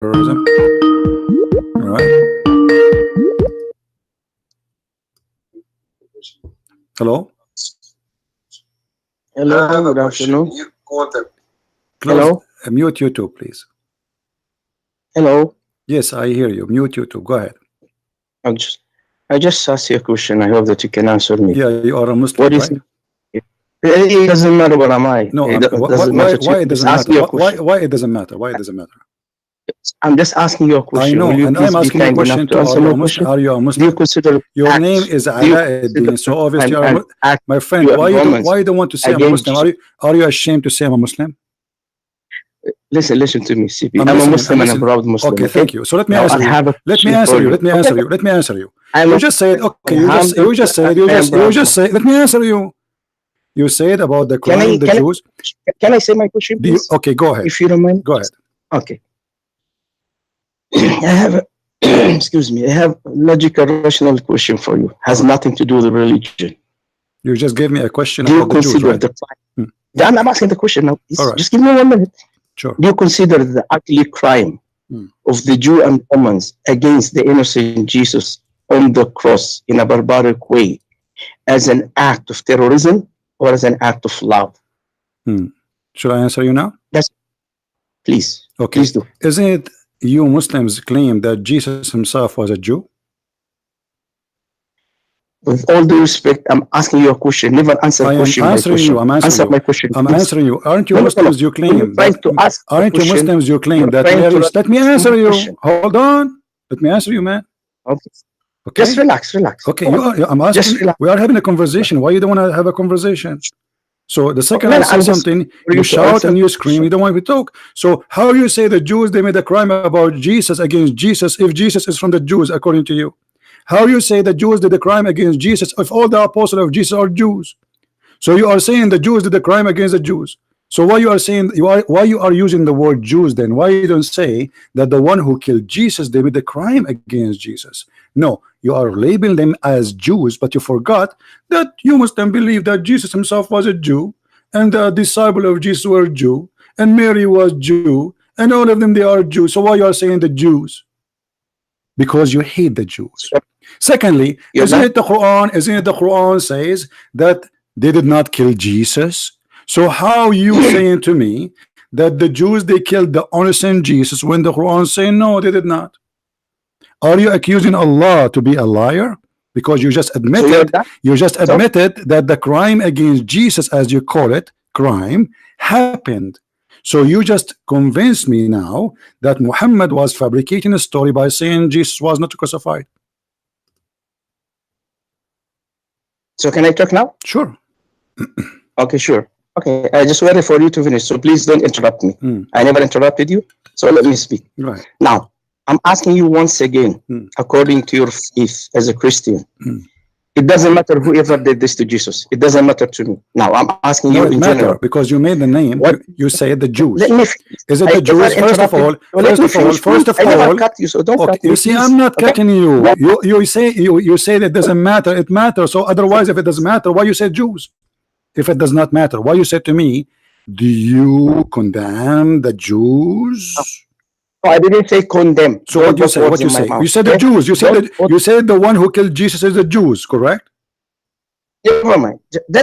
terrorism. All right. Hello. Hello, good afternoon. Close, mute YouTube, please. Hello. Yes, I hear you. Mute YouTube. Go ahead. I just asked you a question. I hope that you can answer me. Yeah, you are a Muslim, What is right? it doesn't matter what am I. No, it doesn't why, matter why it doesn't matter? Why it doesn't matter? Why it doesn't matter? I'm just asking you a question. I know, Will you and please I'm be asking you a kind question enough to too. answer my question? Are you a Do Muslim? you consider Your name is Alauddin, so obviously you are my friend. Why you don't want to say I'm a Muslim? Are you ashamed to say I'm a Muslim? Listen to me, CP. I'm a Muslim and a proud Muslim. Okay, thank you. So let me answer you. Let me answer you. You just said, okay, you just said. Let me answer you. You said about the crime, the Jews. Can I say my question, please? Okay, go ahead. If you don't mind. Go ahead. Okay. I have excuse me. I have a logical, rational question for you. Has nothing to do with religion. You just gave me a question do about the Jews, right? I'm asking the question now. Right. Just give me 1 minute. Sure. Do you consider the ugly crime of the Jew and Romans against the innocent Jesus on the cross in a barbaric way as an act of terrorism or as an act of love? Should I answer you now? Yes. Please. Okay. Please do. Isn't it you Muslims claim that Jesus himself was a Jew? With all due respect, I'm asking you a question. Never answer a question. I'm answering you. I'm answering you. My question. I'm answering you. Aren't you Muslims? You claim that. Aren't you Muslims? You claim that Mary. Let me answer you. Hold on. Let me answer you, man. Okay. Okay. Just relax. Okay. I'm asking. We are having a conversation. Why you don't want to have a conversation? So the second I say something, you shout and you scream. You don't want to talk. So how you say the Jews they made a crime about Jesus against Jesus if Jesus is from the Jews according to you? How you say the Jews did the crime against Jesus if all the apostles of Jesus are Jews? So you are saying the Jews did the crime against the Jews. So why you are saying why you are using the word Jews then? Why you don't say that the one who killed Jesus they did the crime against Jesus? No, you are labeling them as Jews, but you forgot that you must then believe that Jesus himself was a Jew, and the disciple of Jesus were Jew, and Mary was Jew, and all of them they are Jews. So why you are saying the Jews? Because you hate the Jews. Secondly, isn't it the Quran says that they did not kill Jesus? So how you saying to me that the Jews they killed the innocent Jesus when the Quran saying no, they did not? Are you accusing Allah to be a liar? Because you just admitted that the crime against Jesus, as you call it, crime happened. So you just convinced me now that Muhammad was fabricating a story by saying Jesus was not crucified. So can I talk now? Sure. Okay, sure. Okay, I just waited for you to finish, so please don't interrupt me. I never interrupted you, so let me speak. Right. Now, I'm asking you once again, according to your faith as a Christian, it doesn't matter whoever did this to Jesus. It doesn't matter to me. Now, I'm asking you in general. Because you made the name, you say the Jews. Let me Is it the Jews? First of all, I never cut you, so don't cut me. You see, I'm not cutting you. You say that it doesn't matter. It matters. So otherwise, if it doesn't matter, why you say Jews? If it does not matter, why you said to me, do you condemn the Jews? No, I didn't say condemn. So what you say? What you say? You said the Jews. You said the one who killed Jesus is the Jews, correct? Never mind.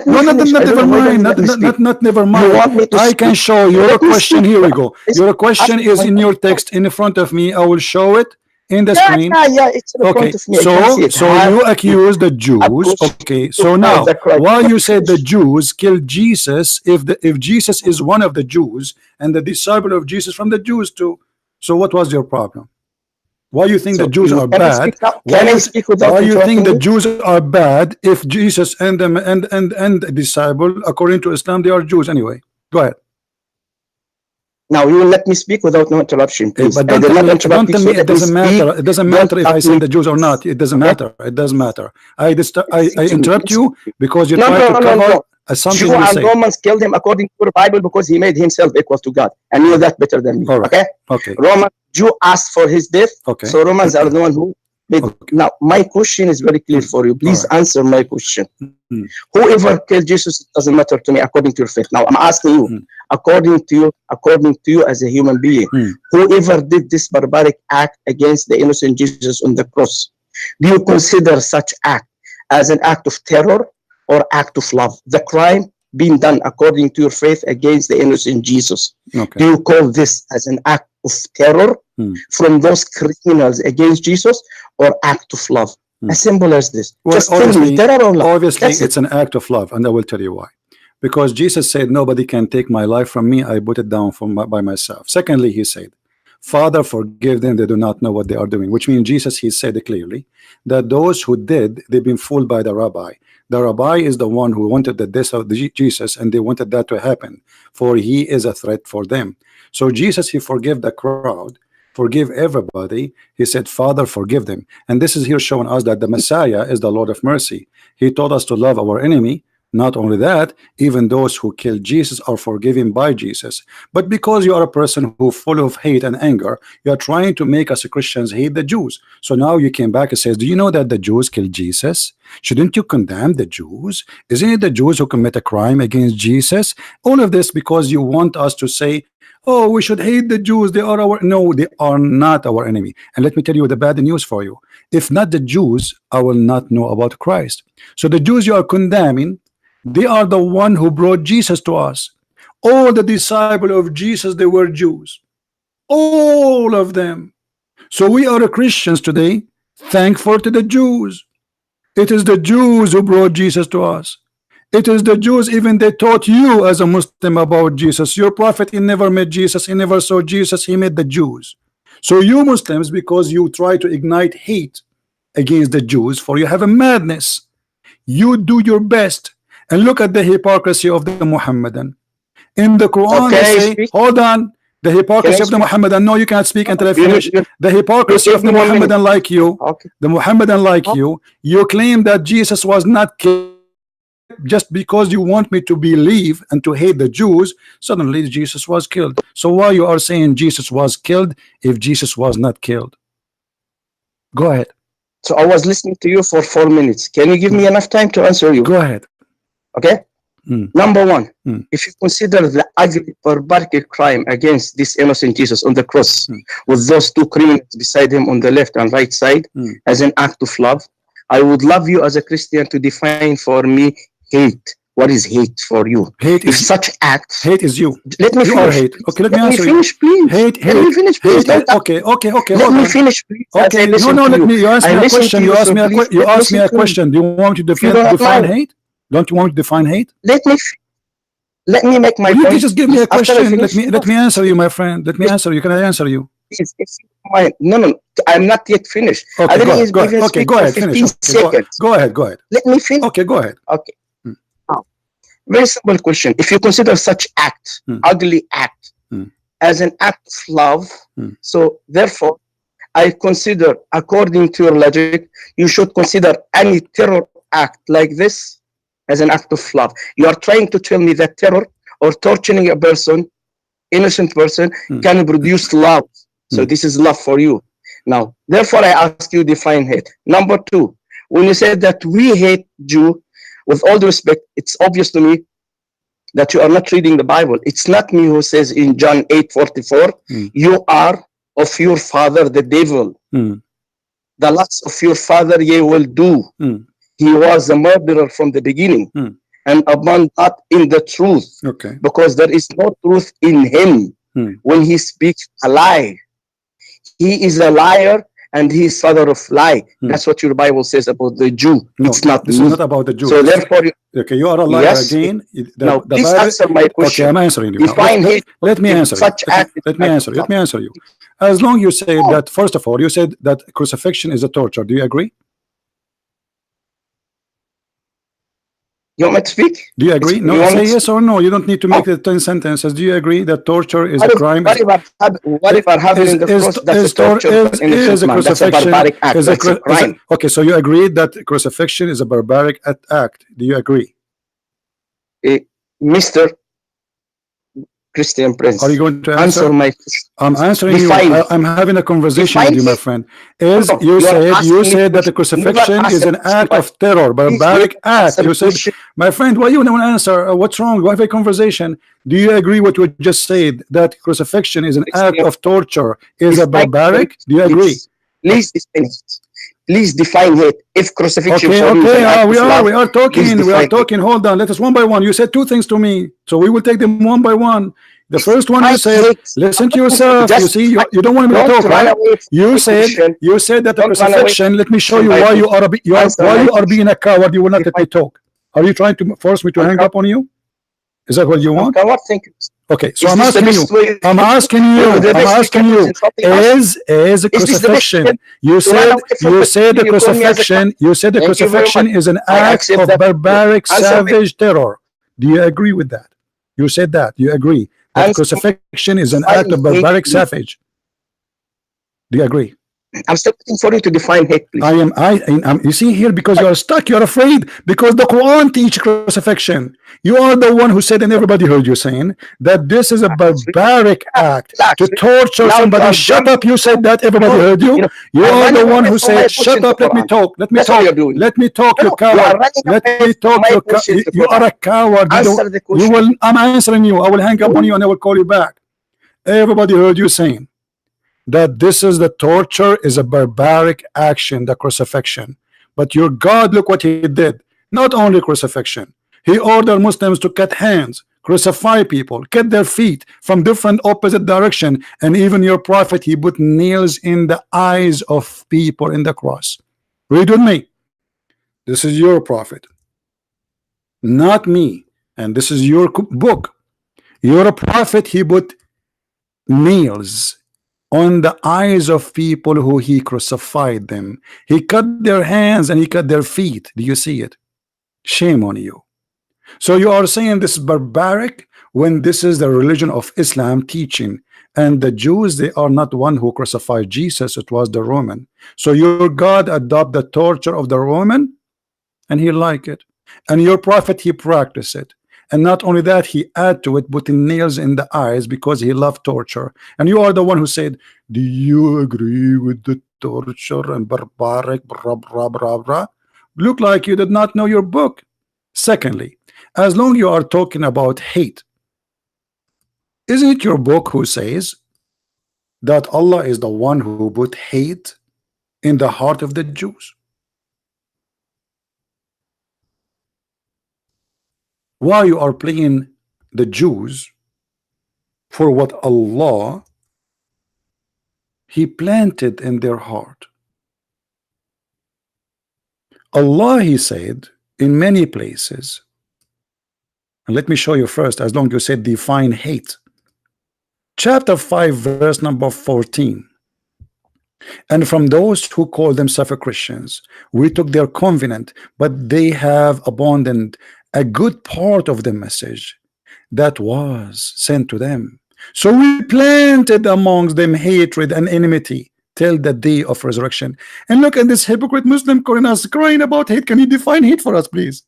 Not never mind. I can show your question. Here we go. Your question is in your text in front of me. I will show it in the screen. It's in front of me. So you accuse the Jews. Okay, so now why you said the Jews killed Jesus if Jesus is one of the Jews and the disciple of Jesus from the Jews too? So what was your problem? Why you think the Jews are bad? Why you think the Jews are bad if Jesus and the disciple according to Islam they are Jews anyway? Go ahead. Now you will let me speak without no interruption, please. But don't tell me it doesn't matter. It doesn't matter if I say the Jews or not. It doesn't matter. It doesn't matter. I interrupt you because you try to cover something you say. Romans killed him according to the Bible because he made himself equal to God, and knew that better than me. Right. Okay. Okay. Jew asked for his death. Okay. So Romans are the one who Now, my question is very clear for you. Please answer my question. Whoever killed Jesus, it doesn't matter to me according to your faith. Now, I'm asking you, according to you as a human being, whoever did this barbaric act against the innocent Jesus on the cross, do you consider such act as an act of terror or act of love? The crime being done according to your faith against the innocent Jesus. Do you call this as an act of terror from those criminals against Jesus or act of love? As simple as this. Well, just tell me, terror or love. Obviously, it's an act of love, and I will tell you why. Because Jesus said, nobody can take my life from me, I put it down by myself. Secondly, he said, Father, forgive them, they do not know what they are doing, which means Jesus, he said clearly that those who did, they've been fooled by the rabbi. The rabbi is the one who wanted the death of Jesus, and they wanted that to happen, for he is a threat for them. So Jesus, he forgave the crowd, forgive everybody. He said, Father, forgive them. And this is here showing us that the Messiah is the Lord of mercy. He told us to love our enemy. Not only that, even those who killed Jesus are forgiven by Jesus. But because you are a person who full of hate and anger, you are trying to make us Christians hate the Jews. So now you came back and says, do you know that the Jews killed Jesus? Shouldn't you condemn the Jews? Isn't it the Jews who commit a crime against Jesus? All of this because you want us to say, oh, we should hate the Jews, they are our... No, they are not our enemy. And let me tell you the bad news for you. If not the Jews, I will not know about Christ. So the Jews you are condemning, they are the one who brought Jesus to us. All the disciples of Jesus, they were Jews. All of them. So we are Christians today, thankful to the Jews. It is the Jews who brought Jesus to us. It is the Jews, even they taught you as a Muslim about Jesus. Your prophet, he never met Jesus, he never saw Jesus, he met the Jews. So you Muslims, because you try to ignite hate against the Jews, for you have a madness. You do your best. And look at the hypocrisy of the Muhammadan. In the Quran, they say, hold on, the hypocrisy of the Muhammadan. No, you can't speak until I finish. The hypocrisy of the Muhammadan like you, the Muhammadan like you claim that Jesus was not killed just because you want me to believe and to hate the Jews. Suddenly Jesus was killed. So why you are saying Jesus was killed if Jesus was not killed? Go ahead. So I was listening to you for 4 minutes. Can you give me enough time to answer you? Go ahead. Okay. Number one, if you consider the ugly barbaric crime against this innocent Jesus on the cross with those two criminals beside him on the left and right side as an act of love, I would love you as a Christian to define for me hate. What is hate for you? Hate if is such acts. Hate is you. Let me finish. Hate. Okay, let me answer finish, you. Please. Hate. Let me finish, please. Okay. Let me finish, please. Okay. No. Let me. You ask me a question. You ask me a question. Do you want me to define hate? Don't you want me to define hate? Let me make my point. You just give me a question. Let me answer you, my friend. Let me answer you. Can I answer you? Please, no. I'm not yet finished. Okay, go ahead. Okay, go ahead. Finish. Go ahead. Let me finish. Okay, go ahead. Okay. Very simple question. If you consider such act, ugly act, as an act of love, so therefore, I consider, according to your logic, you should consider any terror act like this as an act of love. You are trying to tell me that terror or torturing a person, innocent person, can produce love. So this is love for you. Now, therefore, I ask you define hate. Number two, when you said that we hate Jew, with all due respect, it's obvious to me that you are not reading the Bible. It's not me who says in John 8:44, you are of your father the devil. The lusts of your father ye will do. He was a murderer from the beginning and abandoned not in the truth, because there is no truth in him. When he speaks a lie, he is a liar and he is father of lie. That's what your Bible says about the Jew. No, it's not. This is not about the Jew. So therefore, you are a liar again. Now, please answer my question. Okay, I'm answering you. Define hate. Let me answer you. Let me answer you. As long you say that, first of all, you said that crucifixion is a torture. Do you agree? You want me to speak? Do you agree? No, say yes or no. You don't need to make the 10 sentences. Do you agree that torture is a crime? What if I have in the cross? That's a torture. Is a crucifixion? That's a barbaric act. That's a crime. Okay, so you agree that crucifixion is a barbaric act. Do you agree? Mister, Christian Prince. Are you going to Answer answer? my I'm answering you. define. I'm having a conversation Define with you, my hate. friend. No, Is no, you you are said asking me that the question. Never crucifixion is answer an question. act of terror, Please barbaric never answer act. You the said, question. my friend, why you don't want to answer? What's wrong? We have a conversation. Do you agree what you just said, that crucifixion is an act of torture, is a Define barbaric? hate, Do you agree? please define it. Please define hate. If crucifixion Okay, for you is okay. an act We of are love, we are please talking. We are define hate. talking. Hold on. Let us one by one. You said two things to me, so we will take them one by one. The first one, you Define said, hate. listen to yourself. You Just see, define. you don't want me to Don't talk, run right? away from You my said question. that the Don't run away crucifixion. Let me show from you my why you question. are Answer why my you are question. being a coward. You will not let me Define. talk. Are you trying to force me to I'm hang up on you? Is that what you I'm want? coward. Thank you. Okay, so Is I'm this the asking you. best way? I'm asking The you. I'm best we asking can do is you. insulting us? Is a Is this the best crucifixion? way You to run said away from the the question? You call me as a coward. crucifixion. You said the Thank you very crucifixion much. is an I act accept of that. barbaric, Answer my savage terror. Do you agree with that? You said that. You agree that answer. crucifixion is an act Define of hate, barbaric, please. savage. Do you agree? I'm still waiting for you to define hate, please. You see here, because you are stuck, you are afraid, because the Quran teach crucifixion. You are the one who said, and everybody heard you saying, that this is a barbaric act to torture Now you somebody. are Shut up, you said that, everybody heard you. You are are running the one away who from my said, shut question to up, let me Quran. talk, let me That's what you're talk, doing. let me talk, you No, you are coward. running Let away me from talk, my question to you are Quran. a coward. Answer the You question. will, I'm answering you. I will hang up on you and I will call you back. Everybody heard you saying that this is the torture is a barbaric action, the crucifixion. But your God, look what he did. Not only crucifixion, he ordered Muslims to cut hands, crucify people, cut their feet from different opposite direction, and even your prophet, he put nails in the eyes of people in the cross. Read with me. This is your prophet, not me, and this is your book. Your prophet, he put nails on the eyes of people who he crucified them. He cut their hands and he cut their feet. Do you see it? Shame on you. So you are saying this is barbaric when this is the religion of Islam teaching, and the Jews, they are not one who crucified Jesus, it was the Roman. So your God adopt the torture of the Roman and he like it, and your prophet, he practiced it. And not only that, he add to it putting nails in the eyes because he loved torture. And you are the one who said, do you agree with the torture and barbaric blah, blah, blah, blah? Look like you did not know your book. Secondly, as long you are talking about hate, isn't it your book who says that Allah is the one who put hate in the heart of the Jews? Why you are playing the Jews for what Allah he planted in their heart? Allah, he said in many places, and let me show you first, as long as you said define hate. Chapter 5 verse number 14. And from those who call themselves Christians, we took their covenant, but they have abandoned a good part of the message that was sent to them. So we planted amongst them hatred and enmity till the day of resurrection. And look at this hypocrite Muslim calling us, crying about hate. Can you define hate for us, please?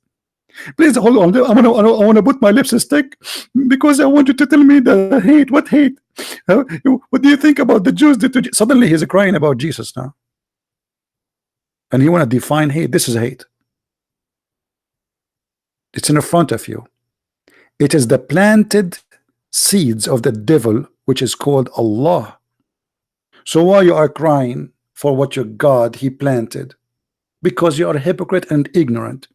Please hold on. I want to put my lipstick because I want you to tell me the hate. What hate? What do you think about the Jews? Suddenly he's crying about Jesus now, and he want to define hate. This is hate. It's in front of you. It is the planted seeds of the devil, which is called Allah. So why you are crying for what your God he planted? Because you are a hypocrite and ignorant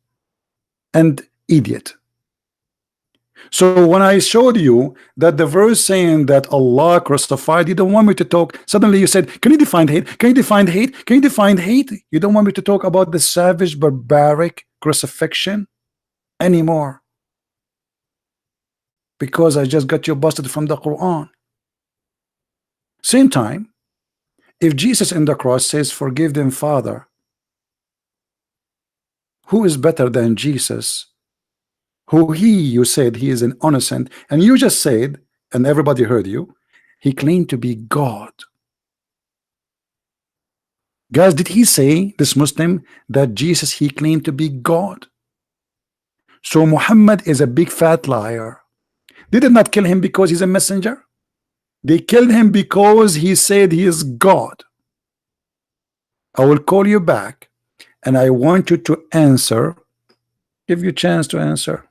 and idiot. So when I showed you that the verse saying that Allah crucified, you don't want me to talk. Suddenly you said, can you define hate? Can you define hate? Can you define hate? You don't want me to talk about the savage, barbaric crucifixion anymore, because I just got you busted from the Quran. Same time, if Jesus in the cross says, forgive them, Father, who is better than Jesus? Who you said he is an innocent, and you just said, and everybody heard you, he claimed to be God. Guys, did he say, this Muslim, that Jesus he claimed to be God? So Muhammad is a big fat liar. They did not kill him because he's a messenger. They killed him because he said he is God. I will call you back and I want you to answer. Give you a chance to answer.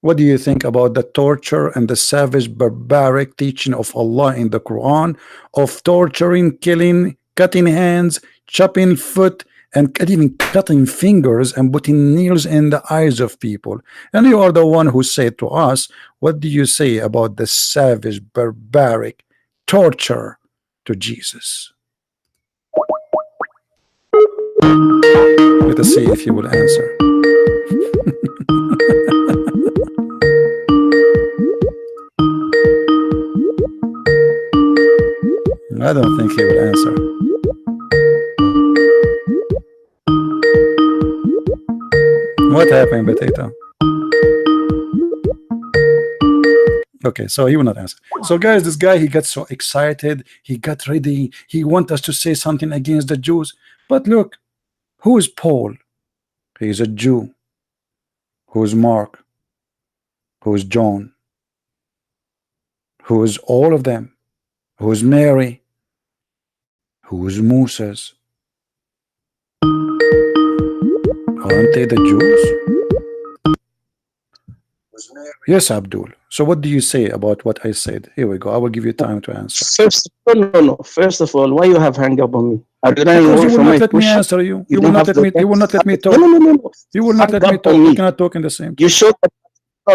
What do you think about the torture and the savage, barbaric teaching of Allah in the Quran of torturing, killing, cutting hands, chopping foot, and even cutting fingers and putting nails in the eyes of people? And you are the one who said to us, what do you say about the savage, barbaric torture to Jesus? Let us see if you will answer. I don't think he will answer. What happened, Potato? Okay, so he will not answer. So guys, this guy, he got so excited, he got ready, he want us to say something against the Jews. But look, who is Paul? He is a Jew. Who is Mark? Who is John? Who is all of them? Who is Mary? Who is Moses? Aren't they the Jews? Yes, Abdul. So what do you say about what I said? Here we go. I will give you time to answer. First of all, why you have hung up on me? Because you will not let me answer you. You will not let me. You will not let me talk. No. You will not let me talk. We cannot talk in the same time. You showed that.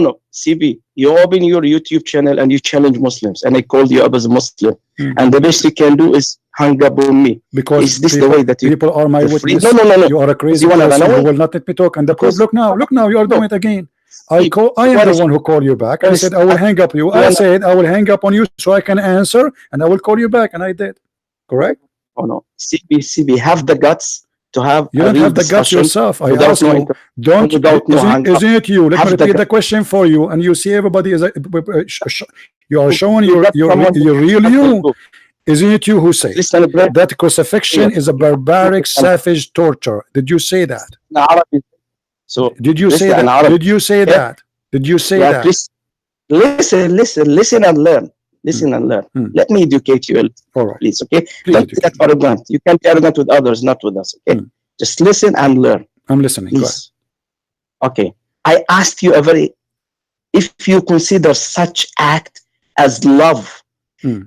No, CB. You open your YouTube channel and you challenge Muslims, and I called you up as a Muslim. And the best you can do is hang up on me. Because is this people, the way that you people are my witness? No. You are a crazy person who will not let me talk. And the proof. Look now. You are doing it again. I am the one who called you back. I said I will hang up you. I said I will hang up on you so I can answer, and I will call you back, and I did. Correct? Oh no, CB, have the guts to have. You don't have the guts yourself. I ask you. Don't. Isn't it you? Let me repeat the question for you, and you see everybody is. You are showing your real you. Isn't it you who say that crucifixion is a barbaric, savage torture? Did you say that? So did you say that? Did you say that? Did you say that? Listen and learn. Listen and learn. Let me educate you, all right, please. Okay, don't get arrogant. You can't be arrogant with others, not with us. Okay, just listen and learn. I'm listening. Please. Okay, I asked you if you consider such act as love,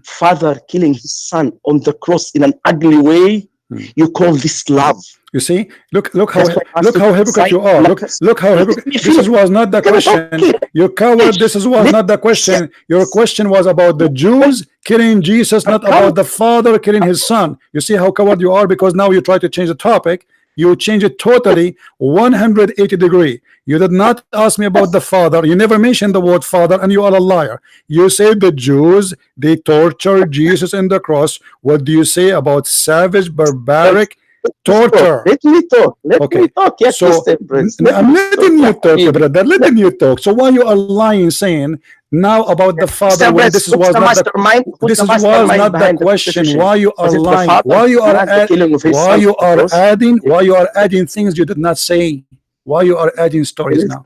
father killing his son on the cross in an ugly way, you call this love. You see, look how hypocrite you are. Look how hypocrite. This was not the question. You coward. This was not the question. Your question was about the Jews killing Jesus, not about the father killing his son. You see how coward you are, because now you try to change the topic. You change it totally 180 degree. You did not ask me about the father. You never mentioned the word father, and you are a liar. You say the Jews, they tortured Jesus in the cross. What do you say about savage, barbaric torture? Let me talk. Let me talk. Yes, so I'm letting you talk, brother. Letting you talk. So why you are lying, saying now about the father when this was not the question? Why you are lying? Why you are adding things you did not say? Why you are adding stories now?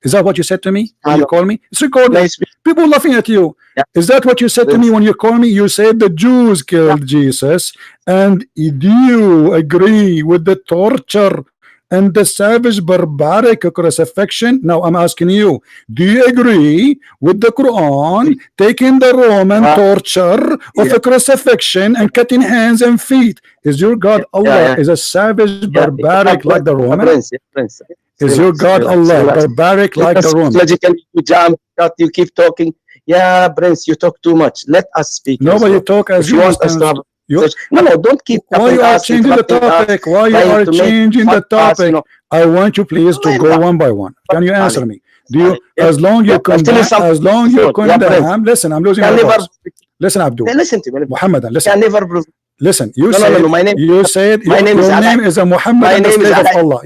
Is that what you said to me when you call me? It's recorded. People laughing at you. Is that what you said to me when you call me? You said the Jews killed Jesus, and do you agree with the torture and the savage, barbaric crucifixion? Now I'm asking you, do you agree with the Quran taking the Roman torture of a crucifixion and cutting hands and feet? Is your God Allah is a savage, barbaric like the Roman? Is your God Allah barbaric like the Roman? You keep talking. Yeah, Prince, you talk too much. Let us speak. Nobody talk as you want us to have. No, don't keep. Why you are changing the topic? Why you are changing the topic? I want you please to go one by one. Can you answer me? Do you? As long you condemn. Listen, I'm losing my voice. Listen, Abdul. Listen to me, Muhammad. Listen. Listen, you said your name is a Muhammad, a slave of Allah.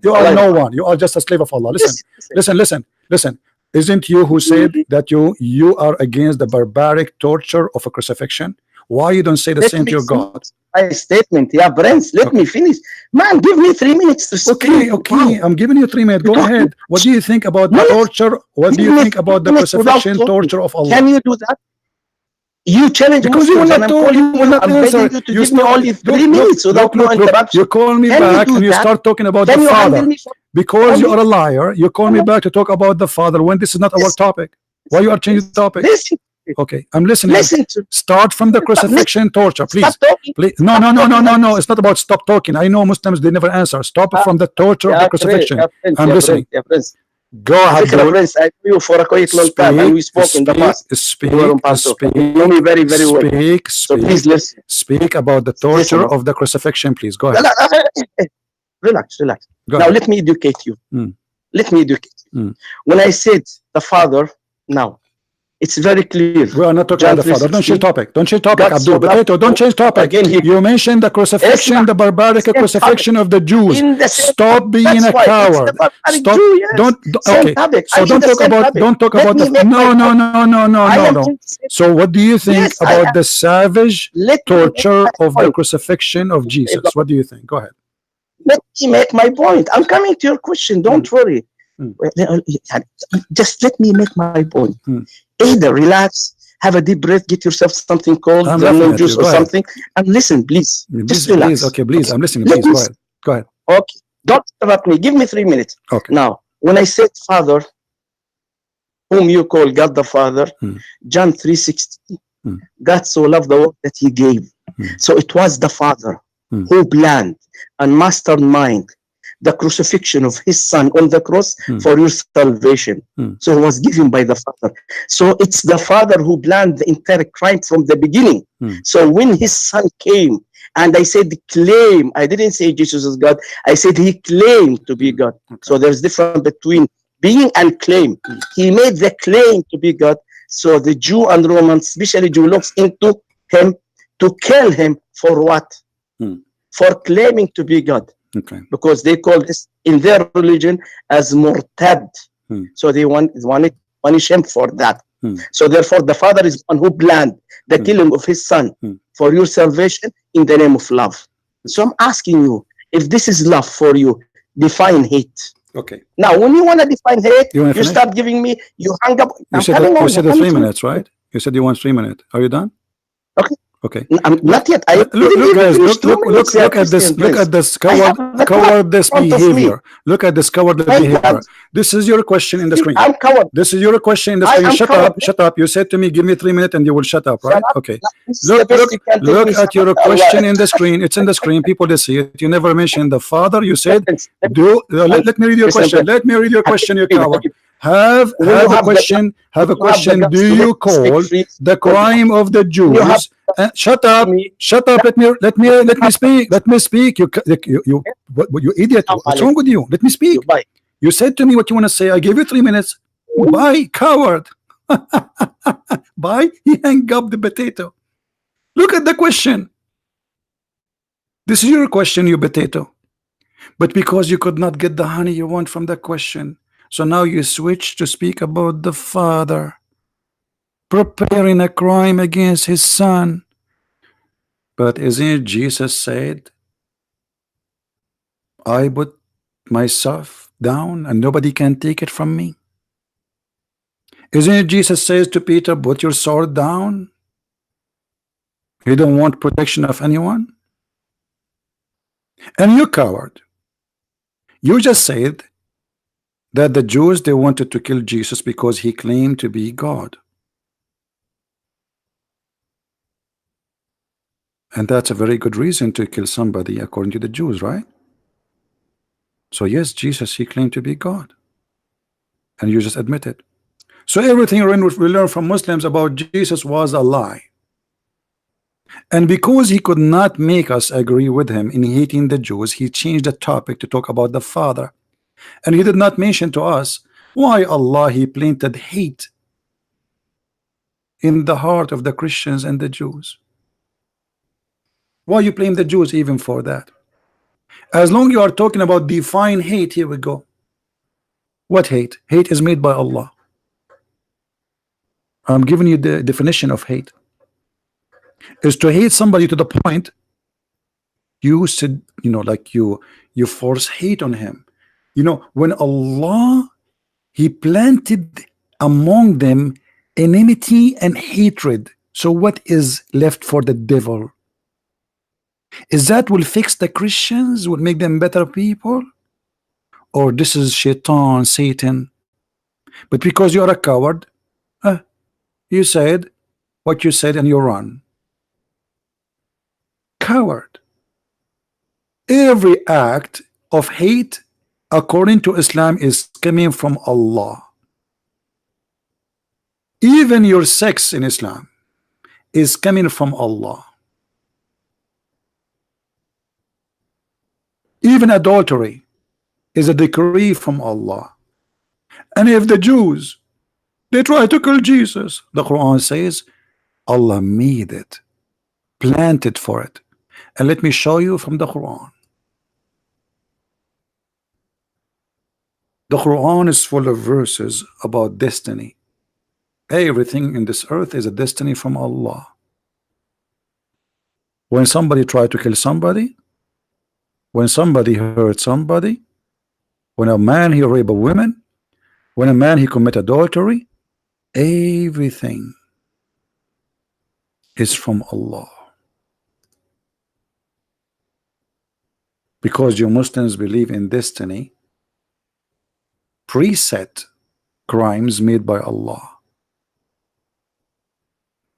You are no one. You are just a slave of Allah. Listen. Isn't you who said that you are against the barbaric torture of a crucifixion? Why you don't say the same to your God? My statement, yeah, Prince. Let me finish. Man, give me 3 minutes to speak. Okay. I'm giving you 3 minutes. Go ahead. What do you think about the torture? What do you think about the crucifixion torture of Allah? Can you do that? You challenge because you will not talk, you will not answer. You give me only 3 minutes without no interruption. You call me back and you start talking about the Father. Because you are a liar, you call me back to talk about the Father when this is not our topic. Why you are changing the topic? Okay, I'm listening. Start from the crucifixion torture, please. Please. No. It's not about stop talking. I know Muslims, they never answer. Stop from the torture of the crucifixion. I'm listening. Go ahead, Prince. I knew you for a quite long time, and we spoke in the past. Speak. You know me very, very well. So please listen. Speak about the torture of the crucifixion, please. Go ahead. Relax. Now let me educate you. Let me educate you. When I said the Father, now it's very clear. We are not talking about the Father. Don't change topic. Don't change topic, Abdul. Potato, don't change topic. You mentioned the crucifixion, the barbaric crucifixion of the Jews. Stop being a coward. Stop. Okay. So don't talk about. Don't talk about the. No. So what do you think about the savage torture of the crucifixion of Jesus? What do you think? Go ahead. Let me make my point. I'm coming to your question. Don't worry. Just let me make my point. Either relax, have a deep breath, get yourself something cold, lemon juice or something, and listen, please. Just relax. Please, okay, please. I'm listening. Please, go ahead. Okay. Don't interrupt me. Give me 3 minutes. Okay. Now, when I said Father, whom you call God the Father, John 3:16, God so loved the world that He gave. So it was the Father who planned and mastermind the crucifixion of His Son on the cross for your salvation. So it was given by the Father. So it's the Father who planned the entire crime from the beginning. So when His Son came, and I said claim, I didn't say Jesus is God, I said He claimed to be God. So there's difference between being and claim. He made the claim to be God. So the Jew and Roman, especially Jew, looks into Him to kill Him for what? For claiming to be God. Okay. Because they call this in their religion as murtad. So they want to punish him for that. So therefore the Father is one who planned the killing of His Son for your salvation in the name of love. So I'm asking you, if this is love for you, define hate. Okay. Now when you want to define hate, you start giving me, you hang up. You said the 3 minutes, right? You said you want 3 minutes. Are you done? Okay. Not yet. Look at this cowardly behavior. Look at this cowardly behavior. This is your question in the screen. I'm coward. This is your question in the screen. Shut up. You said to me, give me 3 minutes and you will shut up, right? Okay. Look at your question in the screen. It's in the screen. People they see it. You never mentioned the Father. You said, let me read your question. Let me read your question, you coward. Have a question. Do you call the crime of the Jews? Shut up! Let me speak. You idiot! What's wrong with you? Let me speak. You said to me what you want to say. I gave you 3 minutes. Bye, coward. Bye. He hung up the potato. Look at the question. This is your question, you potato. But because you could not get the honey you want from the question, so now you switch to speak about the Father preparing a crime against His Son. But isn't it Jesus said, I put myself down and nobody can take it from me? Isn't it Jesus says to Peter, put your sword down? You don't want protection of anyone? And you coward, you just said that the Jews, they wanted to kill Jesus because He claimed to be God. And that's a very good reason to kill somebody according to the Jews, right? So yes, Jesus, He claimed to be God. And you just admit it. So everything we learn from Muslims about Jesus was a lie. And because He could not make us agree with Him in hating the Jews, He changed the topic to talk about the Father. And He did not mention to us why Allah He planted hate in the heart of the Christians and the Jews. Why you blame the Jews even for that? As long you are talking about define hate, here we go. What hate? Hate is made by Allah. I'm giving you the definition of hate. is to hate somebody to the point you said, like you force hate on him. When Allah, he planted among them enmity and hatred. So what is left for the devil? Is that will fix the Christians, will make them better people? Or this is shaitan, Satan? But because you are a coward, you said what you said and you run. Coward. Every act of hate according to Islam is coming from Allah. Even your sex in Islam is coming from Allah. Even adultery is a decree from Allah. And if the Jews, they try to kill Jesus, the Quran says Allah made it, planted for it. And let me show you from the Quran. The Quran is full of verses about destiny. Everything in this earth is a destiny from Allah. When somebody tried to kill somebody, when somebody hurt somebody, when a man he rape a woman, when a man he commit adultery, everything is from Allah. Because you Muslims believe in destiny, preset crimes made by Allah.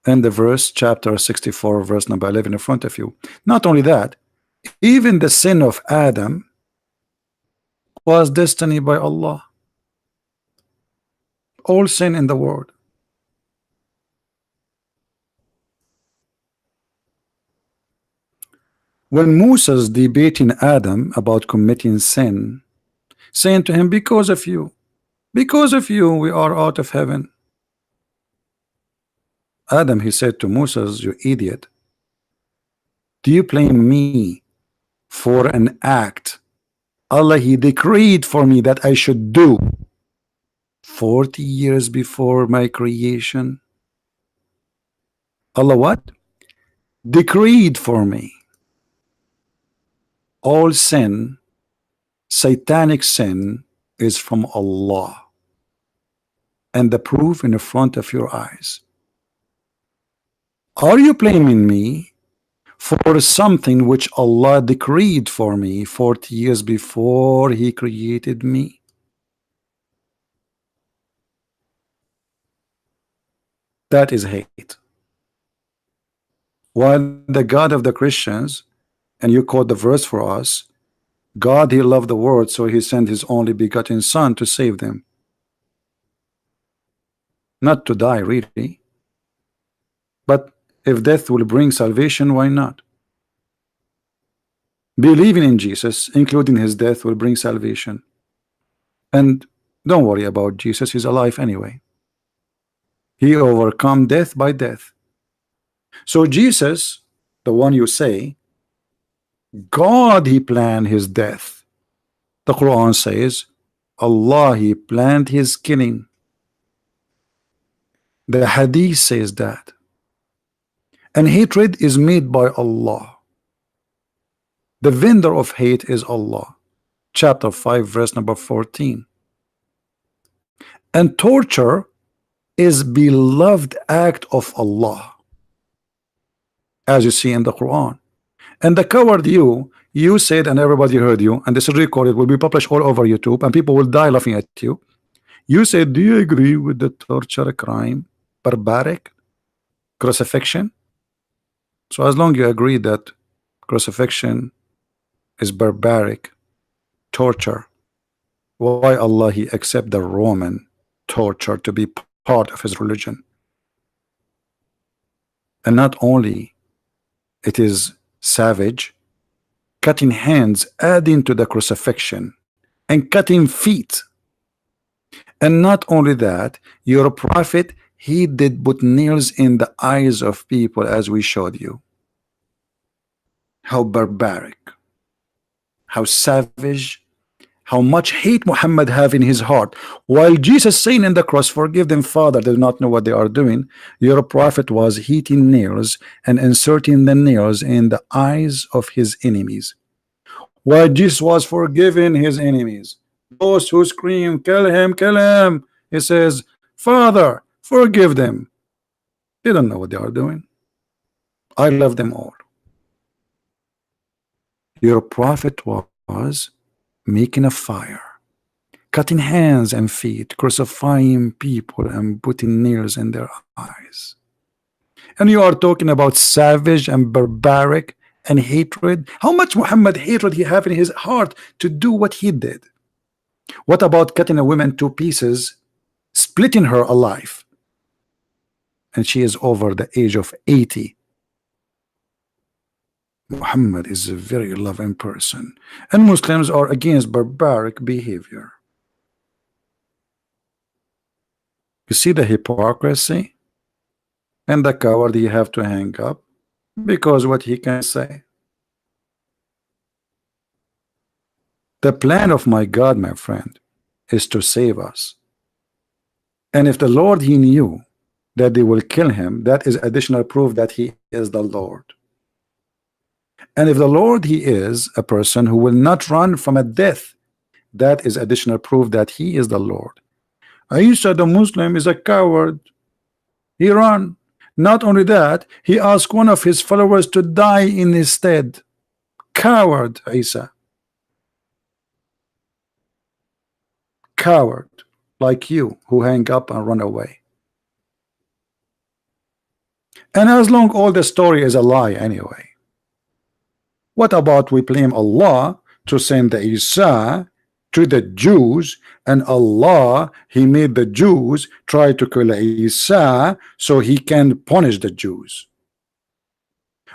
And the verse, chapter 64, verse number 11 in front of you. Not only that, even the sin of Adam was destiny by Allah. All sin in the world. When Moses debating Adam about committing sin, saying to him, because of you, we are out of heaven. Adam, he said to Moses, you idiot, do you blame me for an act Allah he decreed for me that I should do 40 years before my creation? Allah what? Decreed for me. All sin, satanic sin, is from Allah, and the proof in the front of your eyes. Are you blaming me for something which Allah decreed for me 40 years before he created me? That is hate. While the God of the Christians, and you quote the verse for us, God, he loved the world, so he sent his only begotten son to save them. Not to die, really. But if death will bring salvation, why not? Believing in Jesus, including his death, will bring salvation. And don't worry about Jesus, he's alive anyway. He overcome death by death. So Jesus, the one you say, God, he planned his death. The Quran says Allah, he planned his killing. The hadith says that. And hatred is made by Allah. The vendor of hate is Allah. Chapter 5, verse number 14. And torture is beloved act of Allah, as you see in the Quran. And the coward you said, and everybody heard you, and this is recorded, will be published all over YouTube, and people will die laughing at you. You said, do you agree with the torture crime, barbaric, crucifixion? So as long as you agree that crucifixion is barbaric, torture, why Allah he accept the Roman torture to be part of his religion? And not only it is savage, cutting hands, adding to the crucifixion, and cutting feet. And not only that, your prophet, he did put nails in the eyes of people, as we showed you. How barbaric, how savage, how much hate Muhammad have in his heart, while Jesus saying in the cross, forgive them, Father, they do not know what they are doing. Your prophet was heating nails and inserting the nails in the eyes of his enemies, while Jesus was forgiving his enemies, those who scream, kill him, kill him. He says, Father, forgive them, they don't know what they are doing, I love them all. Your prophet was making a fire, cutting hands and feet, crucifying people and putting nails in their eyes. And you are talking about savage and barbaric and hatred. How much Muhammad hatred he have in his heart to do what he did? What about cutting a woman to pieces, splitting her alive, and she is over the age of 80? Muhammad is a very loving person, and Muslims are against barbaric behavior. You see the hypocrisy and the coward you have to hang up because what he can say. The plan of my God, my friend, is to save us. And if the Lord he knew that they will kill him, that is additional proof that he is the Lord. And if the Lord he is a person who will not run from a death, that is additional proof that he is the Lord. Isa the Muslim is a coward. He ran. Not only that, he asked one of his followers to die in his stead. Coward, Isa. Coward, like you, who hang up and run away. And as long all the story is a lie anyway. What about we blame Allah to send the Isa to the Jews, and Allah he made the Jews try to kill Isa so he can punish the Jews?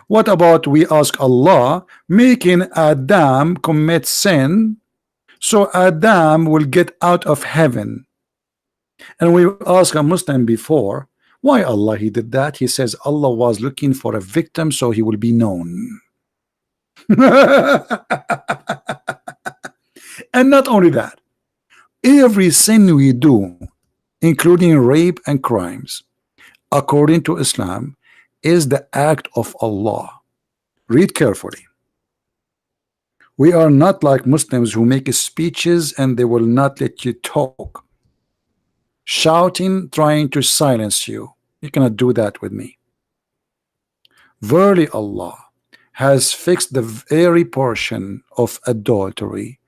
What about we ask Allah making Adam commit sin so Adam will get out of heaven? And we asked a Muslim before, why Allah he did that? He says Allah was looking for a victim so he will be known. And not only that, every sin we do, including rape and crimes, according to Islam, is the act of Allah. Read carefully. We are not like Muslims who make speeches and they will not let you talk, shouting, trying to silence you. You cannot do that with me. Verily Allah has fixed the very portion of adultery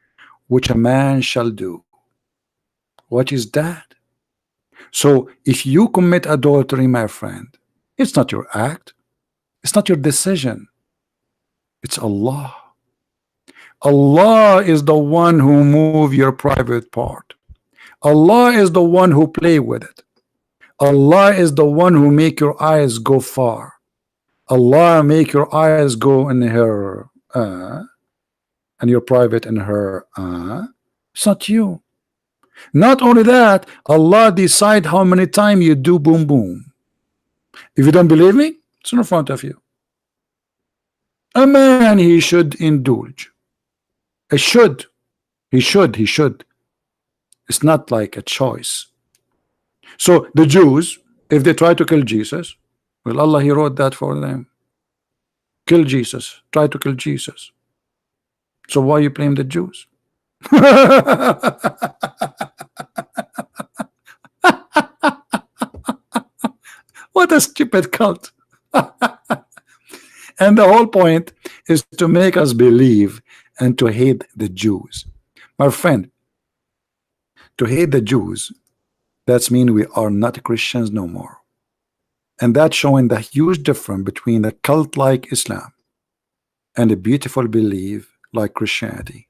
which a man shall do. What is that? So if you commit adultery, my friend, it's not your act, it's not your decision, it's Allah. Allah is the one who move your private part. Allah is the one who play with it. Allah is the one who make your eyes go far. Allah make your eyes go in her and your private in her it's not you. Not only that, Allah decide how many times you do boom boom. If you don't believe me, it's in front of you. A man he should indulge. He should. It's not like a choice. So the Jews, if they try to kill Jesus, well, Allah he wrote that for them. Kill Jesus, try to kill Jesus. So why you blame the Jews? What a stupid cult. And the whole point is to make us believe and to hate the Jews. My friend, to hate the Jews, that's mean we are not Christians no more. And that's showing the huge difference between a cult like Islam and a beautiful belief like Christianity.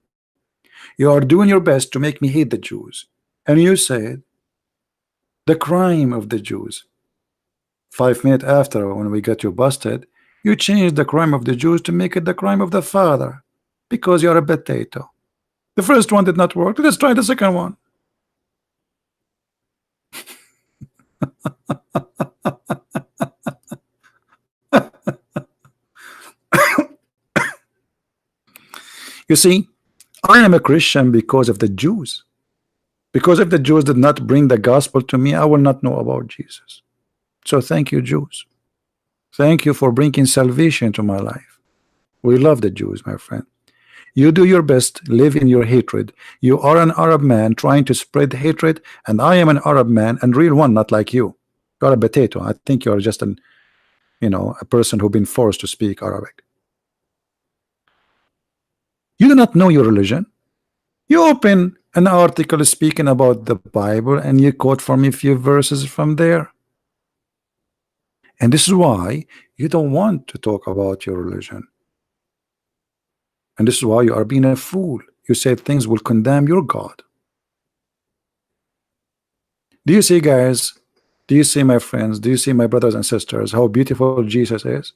You are doing your best to make me hate the Jews, and you said the crime of the Jews. 5 minutes after, when we got you busted, you changed the crime of the Jews to make it the crime of the father, because you're a potato. The first one did not work. Let's try the second one. You see, I am a Christian because of the Jews. Because if the Jews did not bring the gospel to me, I will not know about Jesus. So thank you, Jews. Thank you for bringing salvation to my life. We love the Jews, my friend. You do your best, live in your hatred. You are an Arab man trying to spread hatred, and I am an Arab man and real one, not like you. You're a potato. I think you're just an, a person who's been forced to speak Arabic. You do not know your religion. You open an article speaking about the Bible and you quote for me a few verses from there. And this is why you don't want to talk about your religion. And this is why you are being a fool. You say things will condemn your God. Do you see, guys? Do you see, my friends? Do you see, my brothers and sisters, how beautiful Jesus is?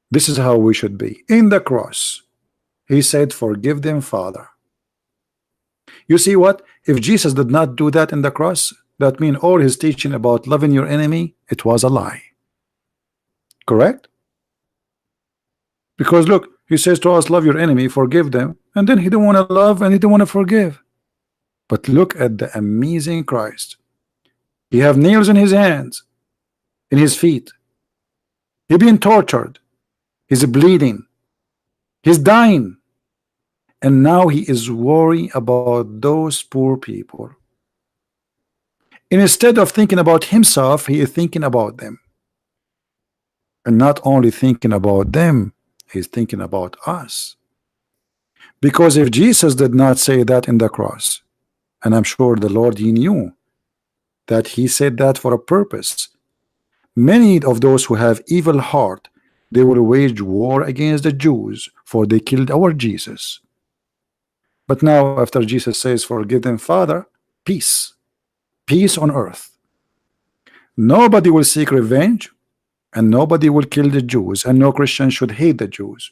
This is how we should be. In the cross, he said, forgive them, Father. You see what? If Jesus did not do that in the cross, that means all his teaching about loving your enemy, it was a lie. Correct? Because look, he says to us, love your enemy, forgive them, and then he don't want to love and he don't want to forgive. But look at the amazing Christ. He have nails in his hands, in his feet. He being tortured. He's bleeding. He's dying. And now he is worried about those poor people. And instead of thinking about himself, he is thinking about them. And not only thinking about them, he's thinking about us. Because if Jesus did not say that in the cross, and I'm sure the Lord, he knew that he said that for a purpose. Many of those who have evil heart, they will wage war against the Jews, for they killed our Jesus. But now after Jesus says, forgive them, Father, peace. Peace on earth. Nobody will seek revenge, and nobody will kill the Jews, and no Christian should hate the Jews.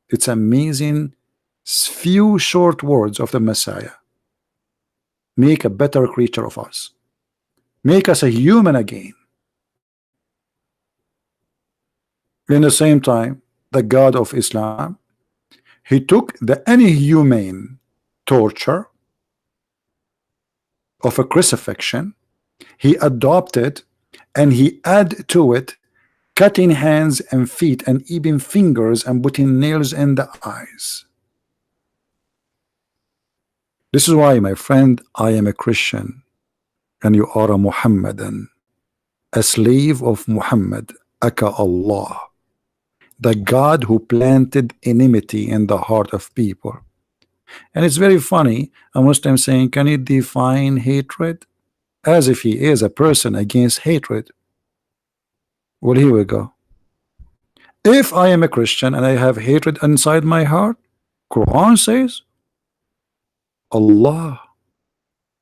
It's amazing few short words of the Messiah. Make a better creature of us. Make us a human again. In the same time, the God of Islam, he took the inhumane torture of a crucifixion, he adopted and he added to it cutting hands and feet and even fingers and putting nails in the eyes. This is why, my friend, I am a Christian and you are a Muhammadan, a slave of Muhammad, aka Allah, the God who planted enmity in the heart of people. And it's very funny, a Muslim saying, can you define hatred? As if he is a person against hatred. Well, here we go. If I am a Christian and I have hatred inside my heart, Quran says Allah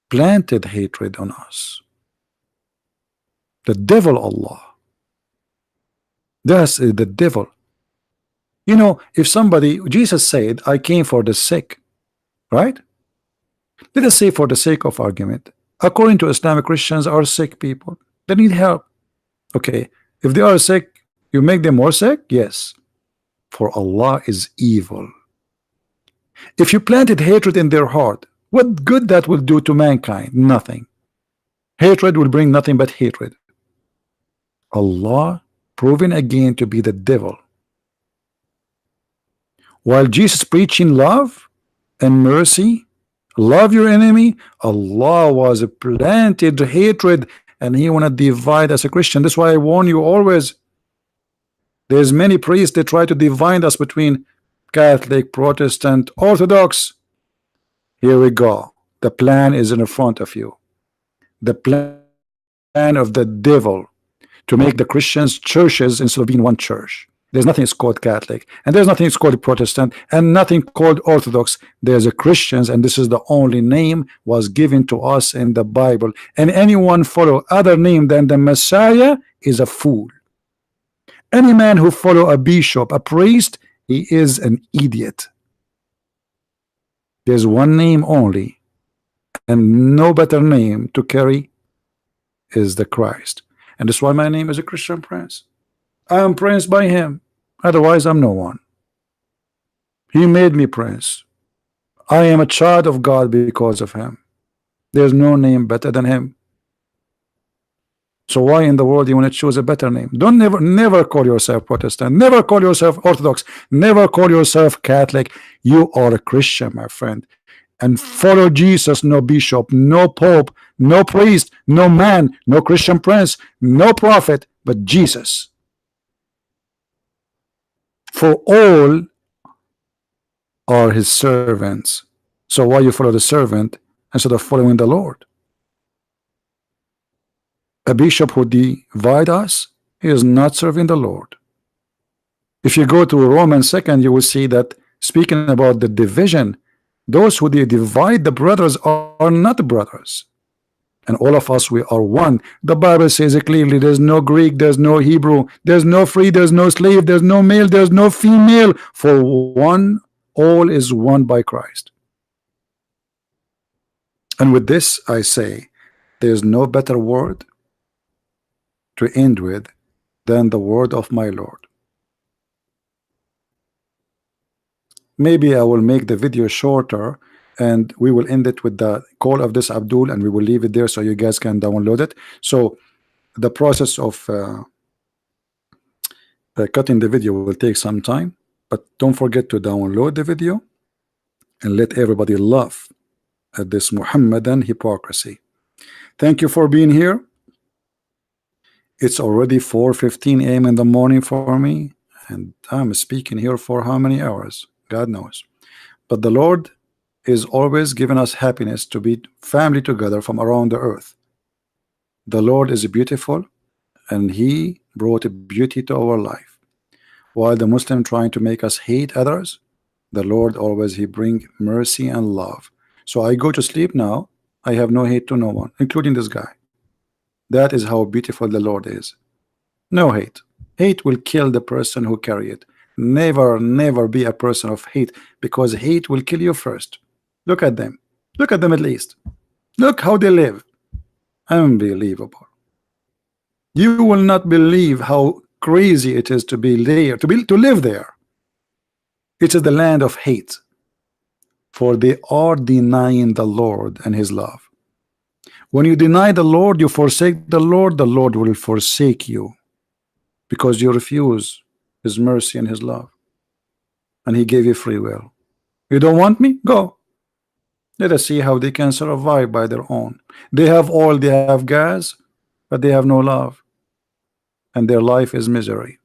planted hatred on us. The devil, Allah. That's the devil. You know, if somebody, Jesus said, I came for the sick, right? Let us say for the sake of argument, according to Islamic, Christians are sick people. They need help. Okay, if they are sick, you make them more sick? Yes. For Allah is evil. If you planted hatred in their heart, what good that will do to mankind? Nothing. Hatred will bring nothing but hatred. Allah proven again to be the devil. While Jesus preaching love and mercy, love your enemy, Allah was planted hatred and he want to divide us a Christian. That's why I warn you always. There's many priests that try to divide us between Catholic, Protestant, Orthodox. Here we go. The plan is in front of you. The plan of the devil to make the Christians churches instead of being one church. There's nothing called Catholic, and there's nothing called Protestant, and nothing called Orthodox. There's a Christians, and this is the only name was given to us in the Bible. And anyone follow other name than the Messiah is a fool. Any man who follow a bishop, a priest, he is an idiot. There's one name only, and no better name to carry is the Christ. And that's why my name is a Christian Prince. I am Prince by him. Otherwise, I'm no one. He made me prince. I am a child of God because of him. There's no name better than him. So why in the world you want to choose a better name? Don't never call yourself Protestant, never call yourself Orthodox, never call yourself Catholic. You are a Christian, my friend, and follow Jesus. No bishop, no pope, no priest, no man, no Christian prince, no prophet, but Jesus. For all are his servants. So why you follow the servant instead of following the Lord? A bishop who divide us, he is not serving the Lord. If you go to Romans 2, you will see that speaking about the division, those who they divide the brothers are not brothers. And all of us, we are one. The Bible says it clearly, there's no Greek, there's no Hebrew, there's no free, there's no slave, there's no male, there's no female. For one, all is one by Christ. And with this I say, there's no better word to end with than the word of my Lord. Maybe I will make the video shorter and we will end it with the call of this Abdul, and we will leave it there so you guys can download it. So the process of cutting the video will take some time, but don't forget to download the video and let everybody laugh at this Muhammadan hypocrisy. Thank you for being here. It's already 4:15 a.m. in the morning for me, and I'm speaking here for how many hours? God knows. But the Lord is always giving us happiness to be family together from around the earth. The Lord is beautiful, and He brought beauty to our life. While the Muslim trying to make us hate others, the Lord always He bring mercy and love. So I go to sleep now. I have no hate to no one, including this guy. That is how beautiful the Lord is. No hate. Hate will kill the person who carry it. Never be a person of hate, because hate will kill you first. Look at them. Look at the Middle East. Look how they live. Unbelievable. You will not believe how crazy it is to be there, to live there. It is the land of hate, for they are denying the Lord and His love. When you deny the Lord, you forsake the Lord will forsake you, because you refuse His mercy and His love, and He gave you free will. You don't want me? Go. Let us see how they can survive by their own. They have oil, they have gas, but they have no love, and their life is misery.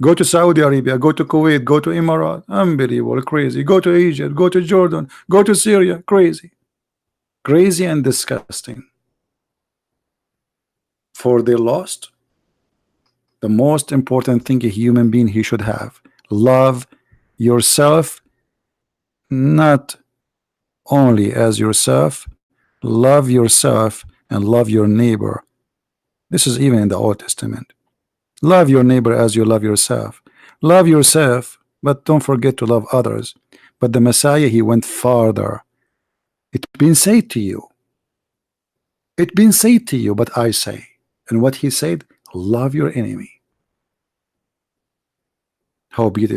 Go to Saudi Arabia, go to Kuwait, go to Emirates, unbelievable, crazy. Go to Egypt, go to Jordan, go to Syria, crazy. Crazy and disgusting. For they lost the most important thing a human being he should have. Love yourself, not only as yourself. Love yourself and love your neighbor. This is even in the Old Testament. Love your neighbor as you love yourself. Love yourself, but don't forget to love others. But the Messiah, he went farther. It's been said to you. It's been said to you, but I say. And what he said, love your enemy. How beautiful.